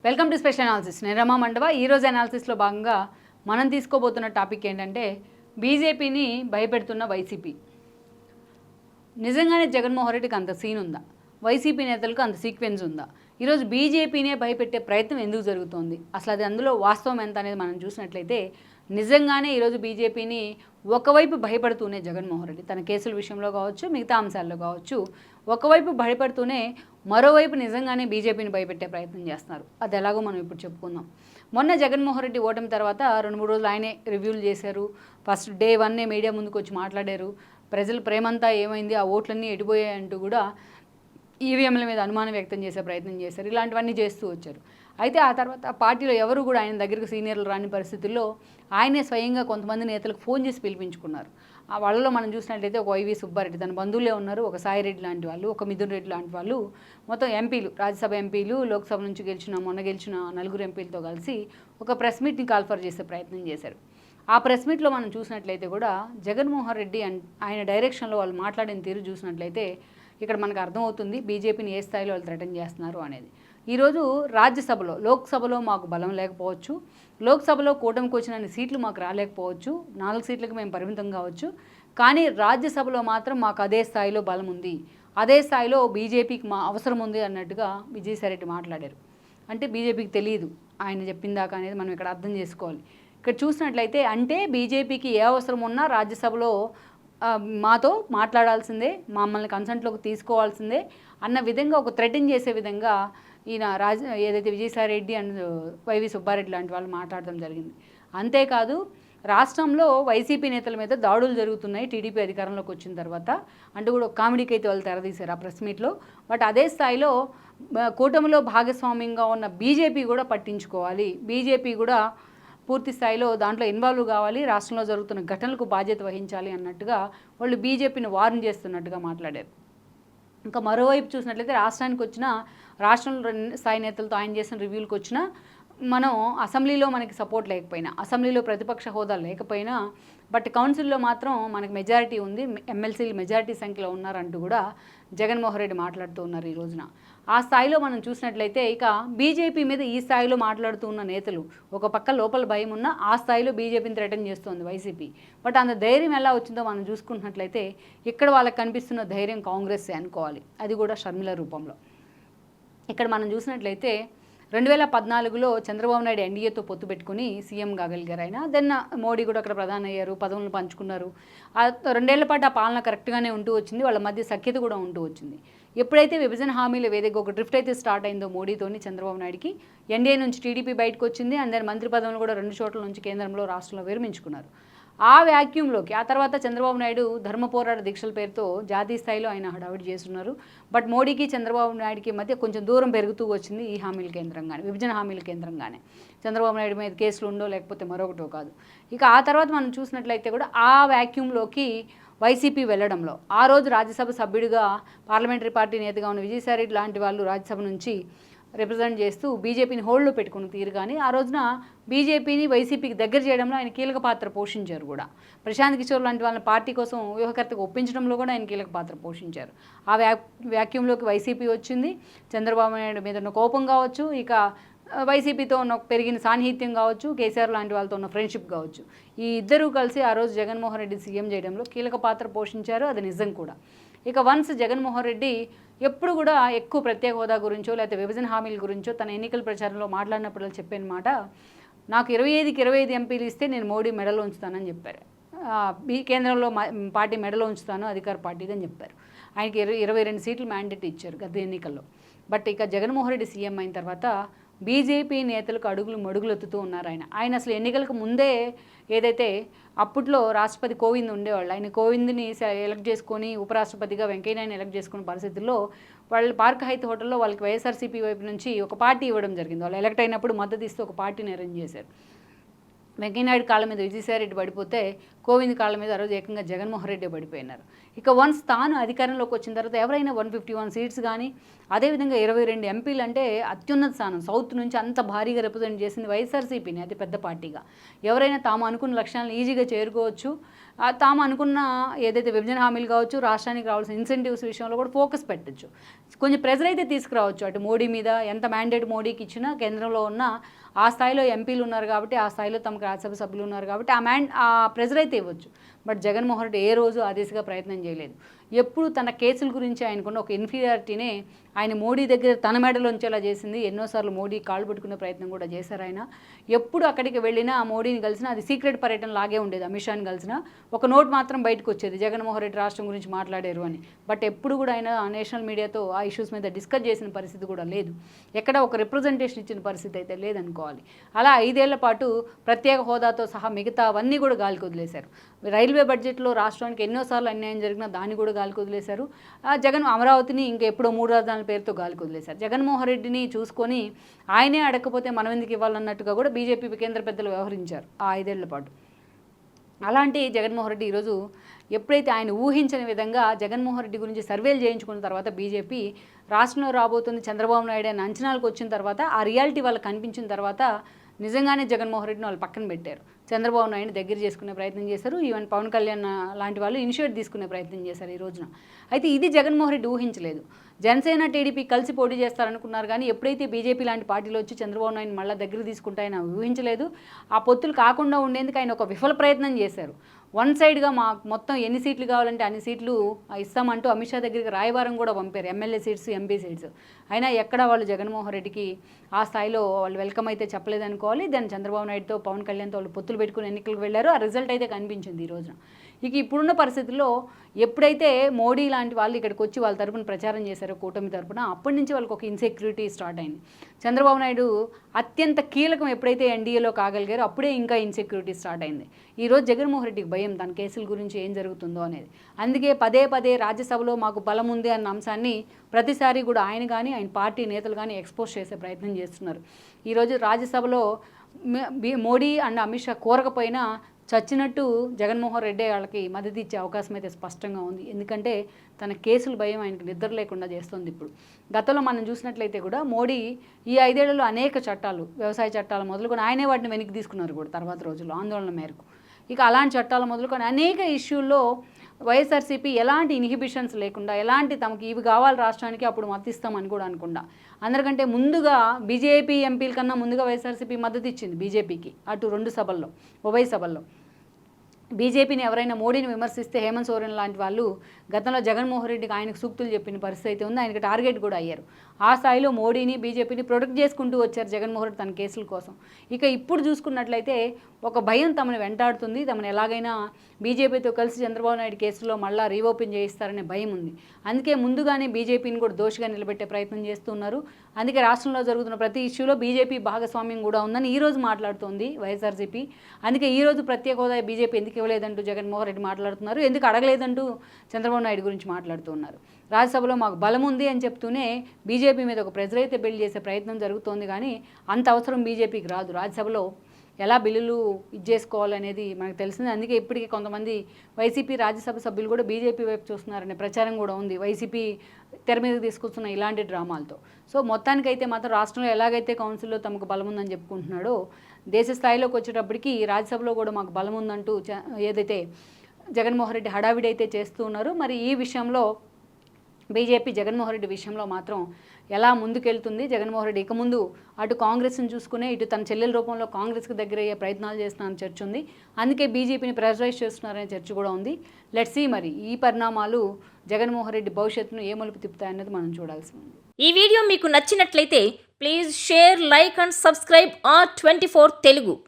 Welcome to special analysis. నేను రమా మండవ. ఈరోజు అనాలిసిస్లో భాగంగా మనం తీసుకోబోతున్న టాపిక్ ఏంటంటే బీజేపీని భయపెడుతున్న వైసీపీ. నిజంగానే జగన్మోహన్ రెడ్డికి అంత సీన్ ఉందా? వైసీపీ నేతలకు అంత సీక్వెన్స్ ఉందా? ఈరోజు బీజేపీనే భయపెట్టే ప్రయత్నం ఎందుకు జరుగుతోంది? అసలు అది అందులో వాస్తవం ఎంత అనేది మనం చూసినట్లయితే నిజంగానే ఈరోజు బీజేపీని ఒకవైపు భయపడుతూనే జగన్మోహన్ రెడ్డి తన కేసుల విషయంలో కావచ్చు, మిగతా అంశాల్లో కావచ్చు, ఒకవైపు భయపడుతూనే మరోవైపు నిజంగానే బీజేపీని భయపెట్టే ప్రయత్నం చేస్తున్నారు. అది ఎలాగో మనం ఇప్పుడు చెప్పుకుందాం. మొన్న జగన్మోహన్ రెడ్డి ఓటమి తర్వాత 2-3 రోజులు ఆయనే రివ్యూలు చేశారు. ఫస్ట్ డే 1 మీడియా ముందుకు వచ్చి మాట్లాడారు. ప్రజల ప్రేమంతా ఏమైంది, ఆ ఓట్లన్నీ ఎడిపోయాయంటూ కూడా ఈవీఎంల మీద అనుమానం వ్యక్తం చేసే ప్రయత్నం చేశారు. ఇలాంటివన్నీ చేస్తూ వచ్చారు. అయితే ఆ తర్వాత పార్టీలో ఎవరు కూడా ఆయన దగ్గరకు సీనియర్లు రాని పరిస్థితుల్లో ఆయనే స్వయంగా కొంతమంది నేతలకు ఫోన్ చేసి పిలిపించుకున్నారు. ఆ వాళ్ళలో మనం చూసినట్లయితే ఒక వైవి సుబ్బారెడ్డి, తన బంధువులే ఉన్నారు, ఒక సాయిరెడ్డి లాంటి వాళ్ళు, ఒక మిథున్ రెడ్డి లాంటి వాళ్ళు, మొత్తం ఎంపీలు, రాజ్యసభ ఎంపీలు, లోక్సభ నుంచి మొన్న గెలిచిన 4 ఎంపీలతో కలిసి ఒక ప్రెస్ మీట్ని కాల్ఫర్ చేసే ప్రయత్నం చేశారు. ఆ ప్రెస్ మీట్లో మనం చూసినట్లయితే కూడా జగన్మోహన్ రెడ్డి ఆయన డైరెక్షన్లో వాళ్ళు మాట్లాడిన తీరు చూసినట్లయితే ఇక్కడ మనకు అర్థమవుతుంది బీజేపీని ఏ స్థాయిలో వాళ్ళు థ్రెటన్ చేస్తున్నారు అనేది. ఈరోజు రాజ్యసభలో, లోక్సభలో మాకు బలం లేకపోవచ్చు, లోక్సభలో కూటమికి వచ్చిన సీట్లు మాకు రాలేకపోవచ్చు, 4 సీట్లకు మేము పరిమితం కావచ్చు, కానీ రాజ్యసభలో మాత్రం మాకు అదే స్థాయిలో బలం ఉంది, అదే స్థాయిలో బీజేపీకి మా అవసరం ఉంది అన్నట్టుగా విజయసాయిరెడ్డి మాట్లాడారు. అంటే బీజేపీకి తెలియదు ఆయన చెప్పిందాకా అనేది మనం ఇక్కడ అర్థం చేసుకోవాలి. ఇక్కడ చూసినట్లయితే అంటే బీజేపీకి ఏ అవసరం ఉన్నా రాజ్యసభలో మాతో మాట్లాడాల్సిందే, మమ్మల్ని కన్సెంట్లోకి తీసుకోవాల్సిందే అన్న విధంగా ఒక థ్రెటన్ చేసే విధంగా ఈయన ఏదైతే విజయసాయిరెడ్డి అండ్ వైవి సుబ్బారెడ్డి లాంటి వాళ్ళు మాట్లాడడం జరిగింది. అంతేకాదు రాష్ట్రంలో వైసీపీ నేతల మీద దాడులు జరుగుతున్నాయి టీడీపీ అధికారంలోకి వచ్చిన తర్వాత అంటూ కూడా ఒక కామెడీకి అయితే వాళ్ళు తెరదీశారు ఆ ప్రెస్ మీట్లో. బట్ అదే స్థాయిలో కూటమిలో భాగస్వామ్యంగా ఉన్న బీజేపీ కూడా పట్టించుకోవాలి, బీజేపీ కూడా పూర్తి స్థాయిలో దాంట్లో ఇన్వాల్వ్ కావాలి, రాష్ట్రంలో జరుగుతున్న ఘటనలకు బాధ్యత వహించాలి అన్నట్టుగా వాళ్ళు బీజేపీని వార్న్ చేస్తున్నట్టుగా మాట్లాడారు. ఇంకా మరోవైపు చూసినట్లయితే రాష్ట్రానికి వచ్చిన రాష్ట్రంలో స్థాయి నేతలతో ఆయన చేసిన రివ్యూలకు వచ్చిన మనం అసెంబ్లీలో మనకి సపోర్ట్ లేకపోయినా, అసెంబ్లీలో ప్రతిపక్ష హోదా లేకపోయినా, బట్ కౌన్సిల్లో మాత్రం మనకు మెజారిటీ ఉంది, ఎమ్మెల్సీలు మెజారిటీ సంఖ్యలో ఉన్నారంటూ కూడా జగన్మోహన్ రెడ్డి మాట్లాడుతూ ఉన్నారు ఈ రోజున. ఆ స్థాయిలో మనం చూసినట్లయితే ఇక బీజేపీ మీద ఈ స్థాయిలో మాట్లాడుతూ ఉన్న నేతలు ఒక పక్క లోపల భయం ఉన్న ఆ స్థాయిలో బీజేపీని థ్రెటన్ చేస్తుంది వైసీపీ. బట్ అంత ధైర్యం ఎలా వచ్చిందో మనం చూసుకుంటున్నట్లయితే ఇక్కడ వాళ్ళకి కనిపిస్తున్న ధైర్యం కాంగ్రెస్ అనుకోవాలి, అది కూడా షర్మిల రూపంలో. ఇక్కడ మనం చూసినట్లయితే 2014లో చంద్రబాబు నాయుడు ఎన్డీఏతో పొత్తు పెట్టుకుని సీఎం కాగలిగారు ఆయన. దెన్ మోడీ కూడా అక్కడ ప్రధాని అయ్యారు, పదవులను పంచుకున్నారు. 2 ఏళ్ల పాటు ఆ పాలన కరెక్ట్గానే ఉంటూ వచ్చింది, వాళ్ళ మధ్య సఖ్యత కూడా ఉంటూ వచ్చింది. ఎప్పుడైతే విభజన హామీల వేదిక ఒక డ్రిఫ్ట్ అయితే స్టార్ట్ అయిందో మోడీతోని చంద్రబాబు నాయుడుకి, ఎన్డీఏ నుంచి టీడీపీ బయటకు వచ్చింది, అండ్ దెన్ మంత్రి పదవులు కూడా 2 చోట్ల నుంచి కేంద్రంలో రాష్ట్రంలో విరమించుకున్నారు. ఆ వ్యాక్యూమ్లోకి ఆ తర్వాత చంద్రబాబు నాయుడు ధర్మ పోరాట దీక్షల పేరుతో జాతీయ స్థాయిలో ఆయన హడావిడి చేస్తున్నారు. బట్ మోడీకి చంద్రబాబు నాయుడుకి మధ్య కొంచెం దూరం పెరుగుతూ వచ్చింది ఈ హామీల కేంద్రంగానే, విభజన హామీల కేంద్రంగానే. చంద్రబాబు నాయుడు మీద కేసులు ఉండో లేకపోతే మరొకటో కాదు. ఇక ఆ తర్వాత మనం చూసినట్లయితే కూడా ఆ వ్యాక్యూమ్లోకి వైసీపీ వెళ్లడంలో ఆ రోజు రాజ్యసభ సభ్యుడిగా పార్లమెంటరీ పార్టీ నేతగా ఉన్న విజయసాయిరెడ్డి లాంటి వాళ్ళు రాజ్యసభ నుంచి రిప్రజెంట్ చేస్తూ బీజేపీని హోల్డ్లో పెట్టుకున్న తీరు కానీ ఆ రోజున బీజేపీని వైసీపీకి దగ్గర చేయడంలో ఆయన కీలక పాత్ర పోషించారు కూడా. ప్రశాంత్ కిషోర్ లాంటి వాళ్ళని పార్టీ కోసం వ్యూహకర్తగా ఒప్పించడంలో కూడా ఆయన కీలక పాత్ర పోషించారు. ఆ వ్యాక్యూమ్లోకి వైసీపీ వచ్చింది. చంద్రబాబు నాయుడు మీద ఉన్న కోపం కావచ్చు, ఇక వైసీపీతో ఉన్న పెరిగిన సాన్నిహిత్యం కావచ్చు, కేసీఆర్ లాంటి వాళ్ళతో ఉన్న ఫ్రెండ్షిప్ కావచ్చు, ఈ ఇద్దరూ కలిసి ఆ రోజు జగన్మోహన్ రెడ్డి సీఎం చేయడంలో కీలక పాత్ర పోషించారు, అది నిజం కూడా. ఇక వన్స్ జగన్మోహన్ రెడ్డి ఎప్పుడు కూడా ఎక్కువ ప్రత్యేక హోదా గురించో లేకపోతే విభజన హామీల గురించో తన ఎన్నికల ప్రచారంలో మాట్లాడినప్పుడు చెప్పిన మాట, నాకు 25కి 25 ఎంపీలు ఇస్తే నేను మోడీ మెడలో ఉంచుతానని చెప్పారు. కేంద్రంలో పార్టీ మెడలో ఉంచుతాను, అధికార పార్టీది అని చెప్పారు. ఆయనకి 22 సీట్లు మ్యాండేట్ ఇచ్చారు గత ఎన్నికల్లో. బట్ ఇక జగన్మోహన్ రెడ్డి సీఎం అయిన తర్వాత బీజేపీ నేతలకు అడుగులు మడుగులెత్తుతూ ఉన్నారు ఆయన అసలు ఎన్నికలకు ముందే ఏదైతే అప్పట్లో రాష్ట్రపతి కోవింద్ ఉండేవాళ్ళు, ఆయన కోవింద్ని ఎలక్ట్ చేసుకొని ఉపరాష్ట్రపతిగా వెంకయ్యనాయుడు ఎలక్ట్ చేసుకున్న పరిస్థితుల్లో వాళ్ళు పార్క్ హైత్ హోటల్లో వాళ్ళకి వైఎస్ఆర్సీపీ వైపు నుంచి ఒక పార్టీ ఇవ్వడం జరిగింది. వాళ్ళు ఎలక్ట్ అయినప్పుడు మద్దతు ఇస్తూ ఒక పార్టీని అరేంజ్ చేశారు. వెంకయ్యనాయుడు కాళ్ళ మీద విజయసాయిరెడ్డి పడిపోతే కోవింద్ కాళ్ళ మీద ఆ రోజు ఏకంగా జగన్మోహన్ రెడ్డి పడిపోయినారు. ఇక వన్స్ తాను అధికారంలోకి వచ్చిన తర్వాత ఎవరైనా 151 సీట్స్ కానీ, అదేవిధంగా 22 ఎంపీలు అంటే అత్యున్నత స్థానం. సౌత్ నుంచి అంత భారీగా రిప్రజెంట్ చేసింది వైఎస్ఆర్సీపీని, అతి పెద్ద పార్టీగా. ఎవరైనా తాము అనుకున్న లక్ష్యాలను ఈజీగా చేరుకోవచ్చు. తాము అనుకున్న ఏదైతే విభజన హామీలు కావచ్చు, రాష్ట్రానికి రావాల్సిన ఇన్సెంటివ్స్ విషయంలో కూడా ఫోకస్ పెట్టచ్చు. కొంచెం ప్రెజర్ అయితే తీసుకురావచ్చు అటు మోడీ మీద. ఎంత మ్యాండేట్ మోడీకి ఇచ్చినా కేంద్రంలో ఉన్న ఆ స్థాయిలో ఎంపీలు ఉన్నారు కాబట్టి, ఆ స్థాయిలో తమకు రాజ్యసభ సభ్యులు ఉన్నారు కాబట్టి ఆ ప్రెజర్ అయితే ఇవ్వచ్చు. బట్ జగన్మోహన్ రెడ్డి ఏ రోజు ఆ దిశగా ప్రయత్నం చేయలేదు. ఎప్పుడు తన కేసుల గురించి ఆయనకున్న ఒక ఇన్ఫీరియారిటీనే ఆయన మోడీ దగ్గర తన మెడలో ఉంచేలా చేసింది. ఎన్నోసార్లు మోడీ కాళ్ళు పట్టుకునే ప్రయత్నం కూడా చేశారు ఆయన. ఎప్పుడు అక్కడికి వెళ్ళినా మోడీని కలిసినా అది సీక్రెట్ పర్యటన లాగే ఉండేది. అమిత్ షాని కలిసినా ఒక నోట్ మాత్రం బయటకు వచ్చేది, జగన్మోహన్ రెడ్డి రాష్ట్రం గురించి మాట్లాడారు అని. బట్ ఎప్పుడు కూడా ఆయన నేషనల్ మీడియాతో ఆ ఇష్యూస్ మీద డిస్కస్ చేసిన పరిస్థితి కూడా లేదు. ఎక్కడ ఒక రిప్రజెంటేషన్ ఇచ్చిన పరిస్థితి అయితే లేదనుకోవాలి. అలా 5 ఏళ్ల పాటు ప్రత్యేక హోదాతో సహా మిగతావన్నీ కూడా గాలికి వదిలేశారు. రైల్వే బడ్జెట్లో రాష్ట్రానికి ఎన్నోసార్లు అన్యాయం జరిగినా దాన్ని కూడా గాలికి వదిలేశారు. జగన్ అమరావతిని ఇంకా ఎప్పుడో 3 రాజధానుల పేరుతో గాలికి వదిలేశారు. జగన్మోహన్ రెడ్డిని చూసుకొని ఆయనే అడగకపోతే మనం ఎందుకు ఇవ్వాలన్నట్టుగా కూడా బీజేపీ కేంద్ర పెద్దలు వ్యవహరించారు ఆ 5 ఏళ్ల పాటు. అలాంటి జగన్మోహన్ రెడ్డి ఈరోజు ఎప్పుడైతే ఆయన ఊహించని విధంగా జగన్మోహన్ రెడ్డి గురించి సర్వేలు చేయించుకున్న తర్వాత బీజేపీ రాష్ట్రంలో రాబోతుంది చంద్రబాబు నాయుడు అని అంచనాలకు వచ్చిన తర్వాత, ఆ రియాలిటీ వాళ్ళకి కనిపించిన తర్వాత నిజంగానే జగన్మోహన్ రెడ్డిని వాళ్ళు పక్కన పెట్టారు. చంద్రబాబు నాయుడు దగ్గర చేసుకునే ప్రయత్నం చేశారు. ఈవెన్ పవన్ కళ్యాణ్ లాంటి వాళ్ళు ఇనిషియేట్ తీసుకునే ప్రయత్నం చేశారు ఈ రోజున. అయితే ఇది జగన్మోహన్ రెడ్డి ఊహించలేదు. జనసేన టీడీపీ కలిసి పోటీ చేస్తారనుకున్నారు కానీ ఎప్పుడైతే బీజేపీ లాంటి పార్టీలు వచ్చి చంద్రబాబు నాయుడు మళ్ళీ దగ్గర తీసుకుంటాయని ఊహించలేదు. ఆ పొత్తులు కాకుండా ఉండేందుకు ఆయన ఒక విఫల ప్రయత్నం చేశారు. వన్ సైడ్గా మాకు మొత్తం ఎన్ని సీట్లు కావాలంటే అన్ని సీట్లు ఇస్తామంటూ అమిత్ షా దగ్గరికి రాయబారం కూడా పంపారు, ఎమ్మెల్యే సీట్స్, ఎంపీ సీట్స్. అయినా ఎక్కడ వాళ్ళు జగన్మోహన్ రెడ్డికి ఆ స్థాయిలో వాళ్ళు వెల్కమ్ అయితే చెప్పలేదనుకోవాలి. దాన్ని చంద్రబాబు నాయుడుతో పవన్ కళ్యాణ్తో వాళ్ళు పొత్తులు పెట్టుకుని ఎన్నికలకు వెళ్ళారు. ఆ రిజల్ట్ అయితే కనిపించింది ఈ రోజున. ఇక ఇప్పుడున్న పరిస్థితుల్లో ఎప్పుడైతే మోడీ లాంటి వాళ్ళు ఇక్కడికి వచ్చి వాళ్ళ తరపున ప్రచారం చేశారో కూటమి తరపున, అప్పటి నుంచి వాళ్ళకి ఒక ఇన్సెక్యూరిటీ స్టార్ట్ అయింది. చంద్రబాబు నాయుడు అత్యంత కీలకం ఎప్పుడైతే ఎన్డీఏలో కాగలిగారో అప్పుడే ఇంకా ఇన్సెక్యూరిటీ స్టార్ట్ అయింది. ఈరోజు జగన్మోహన్ రెడ్డికి భయం తన కేసుల గురించి ఏం జరుగుతుందో అనేది. అందుకే పదే పదే రాజ్యసభలో మాకు బలం ఉంది అన్న అంశాన్ని ప్రతిసారి కూడా ఆయన కానీ ఆయన పార్టీ నేతలు కానీ ఎక్స్పోజ్ చేసే ప్రయత్నం చేస్తున్నారు. ఈరోజు రాజ్యసభలో మోడీ అండ్ అమిత్ షా కోరకపోయినా చచ్చినట్టు జగన్మోహన్ రెడ్డి వాళ్ళకి మద్దతు ఇచ్చే అవకాశం అయితే స్పష్టంగా ఉంది. ఎందుకంటే తన కేసుల భయం ఆయనకు నిద్ర లేకుండా చేస్తుంది. ఇప్పుడు గతంలో మనం చూసినట్లయితే కూడా మోడీ ఈ 5 ఏళ్లలో అనేక చట్టాలు, వ్యవసాయ చట్టాలు మొదలుకొని ఆయనే వాటిని వెనక్కి తీసుకున్నారు కూడా తర్వాత రోజుల్లో ఆందోళన మేరకు. ఇక అలాంటి చట్టాలు మొదలుకొని అనేక ఇష్యూల్లో వైఎస్ఆర్సీపీ ఎలాంటి ఇన్హిబిషన్స్ లేకుండా, ఎలాంటి తమకి ఇవి కావాలి రాష్ట్రానికి అప్పుడు మద్దతు ఇస్తామని కూడా అనుకుండా, అందరికంటే ముందుగా బీజేపీ ఎంపీల కన్నా ముందుగా వైఎస్ఆర్సీపీ మద్దతు ఇచ్చింది బీజేపీకి అటు 2 సభల్లో, ఉభయ సభల్లో. బీజేపీని ఎవరైనా మోడీని విమర్శిస్తే హేమంత్ సోరెన్ లాంటి వాళ్ళు గతంలో జగన్మోహన్ రెడ్డికి ఆయనకు సూక్తులు చెప్పిన పరిస్థితి అయితే ఉంది. ఆయనకు టార్గెట్ కూడా అయ్యారు. ఆ స్థాయిలో మోడీని బీజేపీని ప్రొటెక్ట్ చేసుకుంటూ వచ్చారు జగన్మోహన్ రెడ్డి తన కేసుల కోసం. ఇక ఇప్పుడు చూసుకున్నట్లయితే ఒక భయం తమను వెంటాడుతుంది. తమను ఎలాగైనా బీజేపీతో కలిసి చంద్రబాబు నాయుడు కేసులో మళ్ళీ రీఓపెన్ చేయిస్తారనే భయం ఉంది. అందుకే ముందుగానే బీజేపీని కూడా దోషిగా నిలబెట్టే ప్రయత్నం చేస్తున్నారు. అందుకే రాష్ట్రంలో జరుగుతున్న ప్రతి ఇష్యూలో బీజేపీ భాగస్వామ్యం కూడా ఉందని ఈరోజు మాట్లాడుతోంది వైఎస్ఆర్సీపీ. అందుకే ఈరోజు ప్రత్యేక హోదా బీజేపీ ఎందుకు ఇవ్వలేదంటూ జగన్మోహన్ రెడ్డి మాట్లాడుతున్నారు, ఎందుకు అడగలేదంటూ చంద్రబాబు నాయుడు గురించి మాట్లాడుతున్నారు. రాజ్యసభలో మాకు బలం ఉంది అని చెప్తూనే బీజేపీ మీద ఒక ప్రెజర్ అయితే బిల్డ్ చేసే ప్రయత్నం జరుగుతోంది. కానీ అంత అవసరం బీజేపీకి రాదు. రాజ్యసభలో ఎలా బిల్లులు చేసుకోవాలనేది మనకు తెలిసింది. అందుకే ఇప్పటికీ కొంతమంది వైసీపీ రాజ్యసభ సభ్యులు కూడా బీజేపీ వైపు చూస్తున్నారనే ప్రచారం కూడా ఉంది, వైసీపీ తెర మీద తీసుకొస్తున్న ఇలాంటి డ్రామాలతో. సో మొత్తానికైతే మాత్రం రాష్ట్రంలో ఎలాగైతే కౌన్సిల్లో తమకు బలం ఉందని చెప్పుకుంటున్నాడో, దేశ స్థాయిలోకి వచ్చేటప్పటికి రాజ్యసభలో కూడా మాకు బలం ఉందంటూ ఏదైతే జగన్మోహన్ రెడ్డి హడావిడి అయితే చేస్తూ ఉన్నారో, మరి ఈ విషయంలో బీజేపీ జగన్మోహన్ రెడ్డి విషయంలో మాత్రం ఎలా ముందుకెళ్తుంది? జగన్మోహన్ రెడ్డి ఇక ముందు అటు కాంగ్రెస్ని చూసుకునే ఇటు తన చెల్లెల రూపంలో కాంగ్రెస్కి దగ్గర అయ్యే ప్రయత్నాలు చేస్తున్నారని చర్చ ఉంది. అందుకే బీజేపీని ప్రెజరైజ్ చేస్తున్నారనే చర్చ కూడా ఉంది. లెట్స్ సీ మరి ఈ పరిణామాలు జగన్మోహన్ రెడ్డి భవిష్యత్తును ఏ మలుపు తిప్పుతాయన్నది మనం చూడాల్సి ఉంది. ఈ వీడియో మీకు నచ్చినట్లయితే please share, like and subscribe R24 Telugu.